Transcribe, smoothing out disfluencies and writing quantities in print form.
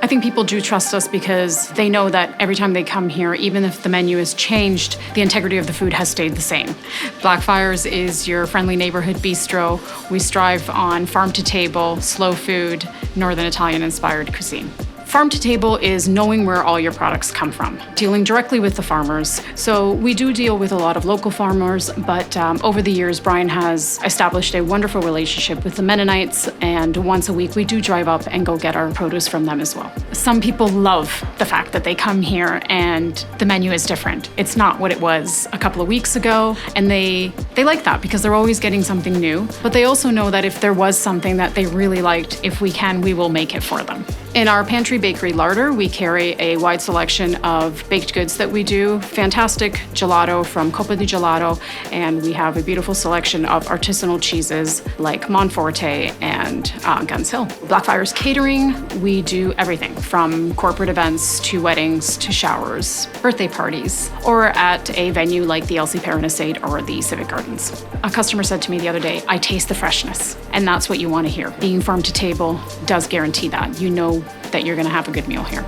I think people do trust us because they know that every time they come here, even if the menu has changed, the integrity of the food has stayed the same. Blackfriars is your friendly neighborhood bistro. We strive on farm to table, slow food, Northern Italian inspired cuisine. Farm to table is knowing where all your products come from, dealing directly with the farmers. So we do deal with a lot of local farmers, but over the years, Bryan has established a wonderful relationship with the Mennonites, and once a week we do drive up and go get our produce from them as well. Some people love the fact that they come here and the menu is different. It's not what it was a couple of weeks ago, and they like that because they're always getting something new, but they also know that if there was something that they really liked, if we can, we will make it for them. In our pantry bakery larder, we carry a wide selection of baked goods that we do. Fantastic gelato from Coppa di Gelato, and we have a beautiful selection of artisanal cheeses like Monforte and Guns Hill. Blackfriars Catering, we do everything from corporate events to weddings to showers, birthday parties, or at a venue like the Elsie Paranasade or the Civic Gardens. A customer said to me the other day, I taste the freshness, and that's what you want to hear. Being farm to table does guarantee that. You know that you're going to have a good meal here.